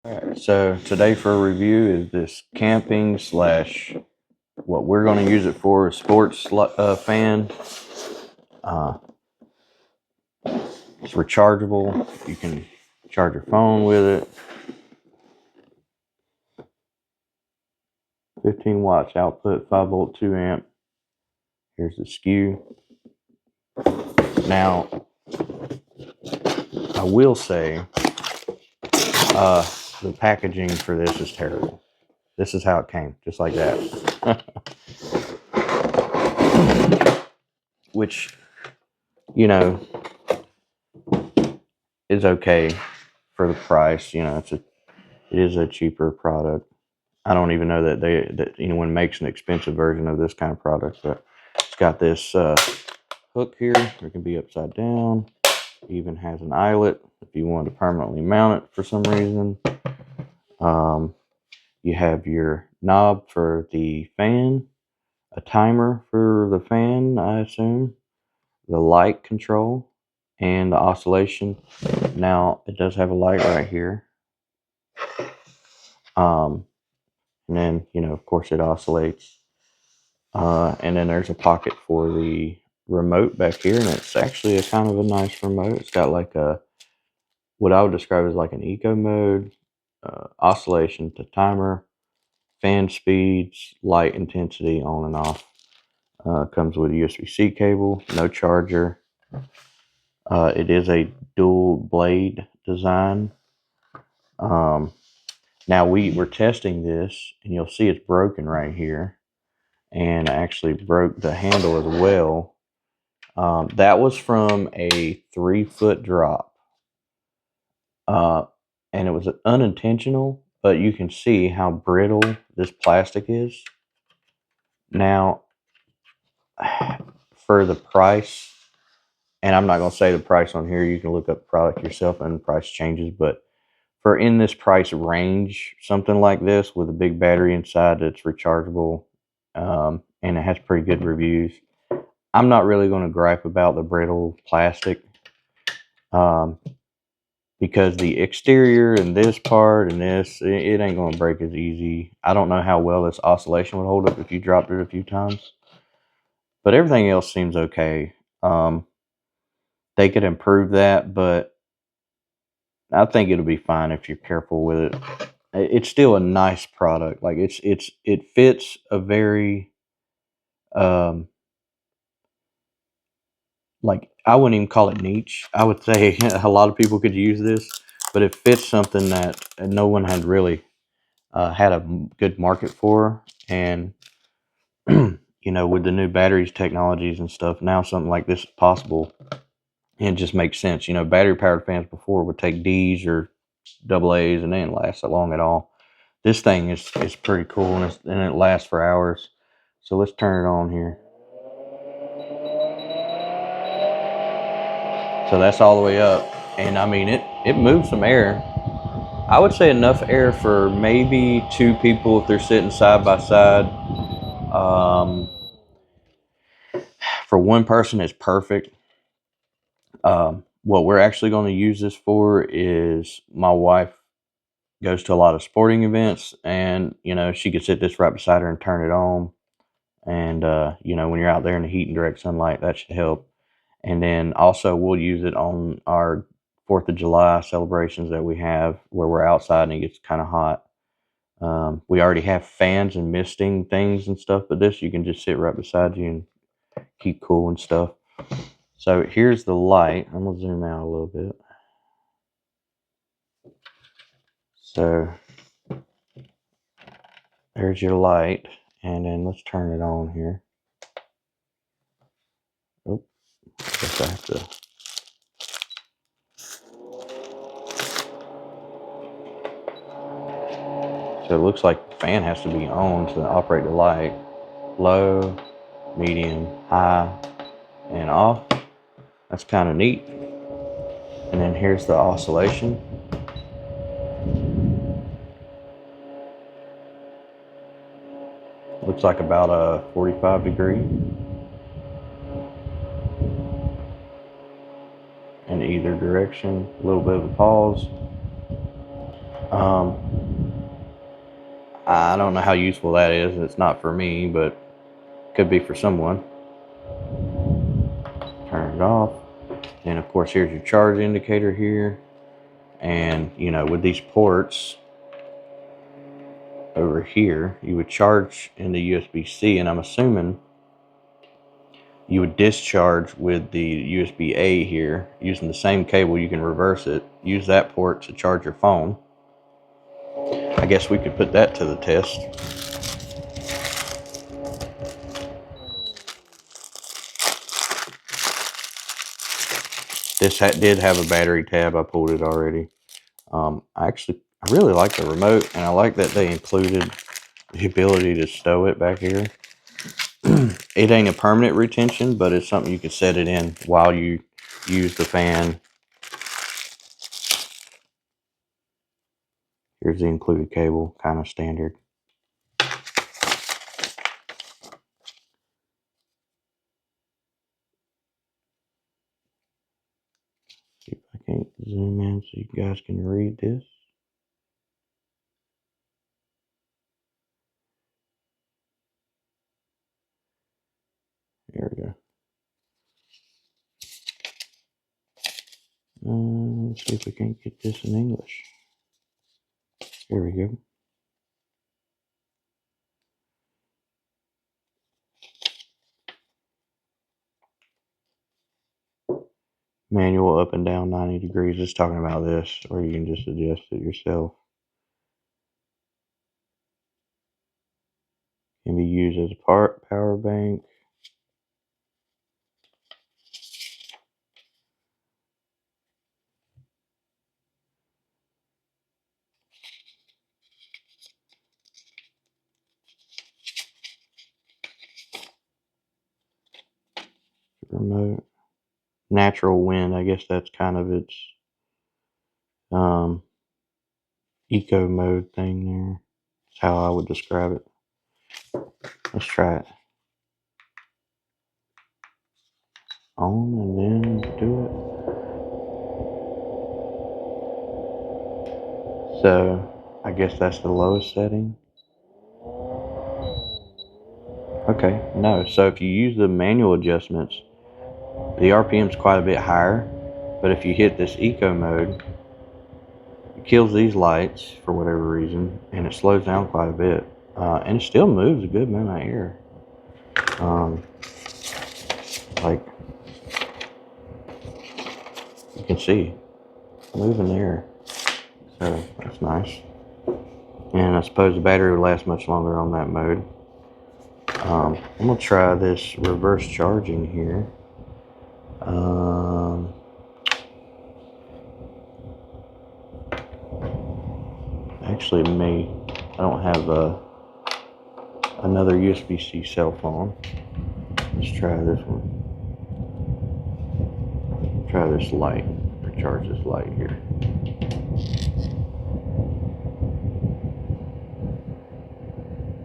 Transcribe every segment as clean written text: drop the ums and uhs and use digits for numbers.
Alright, so today for a review is this camping slash what we're going to use it for, a sports fan. Uh, it's rechargeable. You can charge your phone with it. 15 watts output, 5 volt, 2 amp. Here's the SKU. Now, I will say the packaging for this is terrible. This is how it came, just like that. Which, you know, is okay for the price. You know, it is a cheaper product. I don't even know that anyone makes an expensive version of this kind of product, but it's got this hook here. It can be upside down. It even has an eyelet if you want to permanently mount it for some reason. You have your knob for the fan, a timer for the fan, I assume, the light control, and the oscillation. Now, it does have a light right here. And then, of course, it oscillates. And then there's a pocket for the remote back here, and it's actually a kind of a nice remote. It's got like what I would describe as like an eco mode, oscillation to timer, fan speeds, light intensity on and off. Comes with a USB-C cable, no charger. It is a dual blade design. Now we were testing this, and you'll see it's broken right here, and I actually broke the handle as well. That was from a 3-foot drop, and it was unintentional, but you can see how brittle this plastic is. Now, for the price, and I'm not going to say the price on here, you can look up the product yourself and the price changes, but for in this price range, something like this with a big battery inside that's rechargeable, and it has pretty good reviews, I'm not really going to gripe about the brittle plastic, because the exterior and this part and this, it ain't going to break as easy. I don't know how well this oscillation would hold up if you dropped it a few times, but everything else seems okay. They could improve that, but I think it'll be fine if you're careful with it. It's still a nice product. Like it fits a very like, I wouldn't even call it niche. I would say a lot of people could use this, but it fits something that no one had really had a good market for. And with the new batteries technologies and stuff, now something like this is possible, and it just makes sense. Battery powered fans before would take D's or double A's and they didn't last that long at all. This thing is pretty cool, and it lasts for hours. So let's turn it on here. So that's all the way up, and I mean it moves some air. I would say enough air for maybe 2 people if they're sitting side by side. For 1 person, it's perfect. What we're actually going to use this for is my wife goes to a lot of sporting events, and she could sit this right beside her and turn it on. And when you're out there in the heat and direct sunlight, that should help. And then also we'll use it on our 4th of July celebrations that we have where we're outside and it gets kind of hot. We already have fans and misting things and stuff, but this you can just sit right beside you and keep cool and stuff. So here's the light. I'm going to zoom out a little bit. So there's your light, and then let's turn it on here. Oh, I guess I have to. So it looks like the fan has to be on to operate the light. Low, medium, high, and off. That's kind of neat. And then here's the oscillation. Looks like about a 45 degree in either direction. A little bit of a pause. I don't know how useful that is. It's not for me, but could be for someone. Turn it off. And of course, here's your charge indicator here. And, you know, with these ports over here, you would charge in the USB-C, and I'm assuming you would discharge with the USB-A here using the same cable. You can reverse it, use that port to charge your phone. I guess we could put that to the test. This did have a battery tab. I pulled it already. I really like the remote, and I like that they included the ability to stow it back here. It ain't a permanent retention, but it's something you can set it in while you use the fan. Here's the included cable, kind of standard. See if I can't zoom in so you guys can read this. There we go. Let's see if we can't get this in English. Here we go. Manual up and down 90 degrees. It's talking about this, or you can just adjust it yourself. Can be used as a power bank. Remote. Natural wind, I guess that's kind of its eco mode thing there. That's how I would describe it. Let's try it. On and then do it. So I guess that's the lowest setting. Okay, no. So if you use the manual adjustments, the RPM is quite a bit higher. But if you hit this eco mode, it kills these lights for whatever reason, and it slows down quite a bit. And it still moves a good amount of air. Like you can see, moving there. So that's nice. And I suppose the battery will last much longer on that mode. I'm gonna try this reverse charging here. Actually, I don't have another USB-C cell phone. Let's try this one. Try this light. Recharge this light here.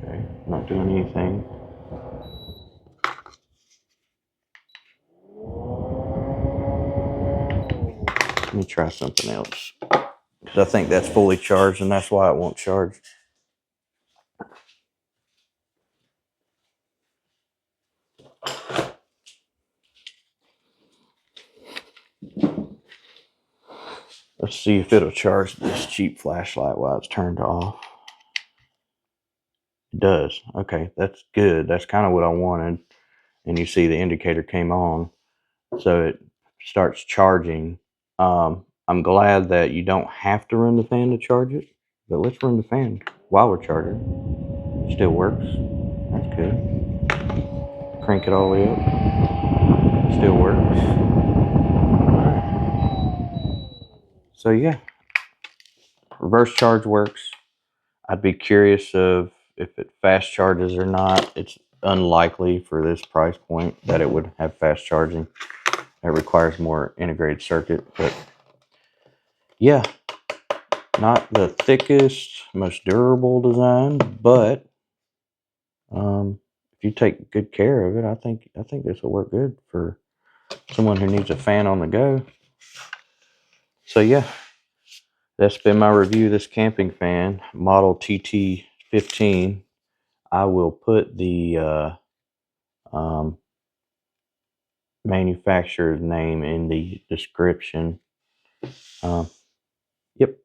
Okay, not doing anything. Let me try something else, because I think that's fully charged, and that's why it won't charge. Let's see if it'll charge this cheap flashlight while it's turned off. It does. Okay, that's good. That's kind of what I wanted. And you see the indicator came on, so it starts charging. I'm glad that you don't have to run the fan to charge it, but let's run the fan while we're charging. It still works. That's good. Crank it all the way up. Still works. So yeah, reverse charge works. I'd be curious of if it fast charges or not. It's unlikely for this price point that it would have fast charging. It requires more integrated circuit, but yeah, not the thickest, most durable design, but if you take good care of it, I think this will work good for someone who needs a fan on the go. So yeah, that's been my review of this camping fan, model TT15. I will put the um, manufacturer's name in the description. Yep.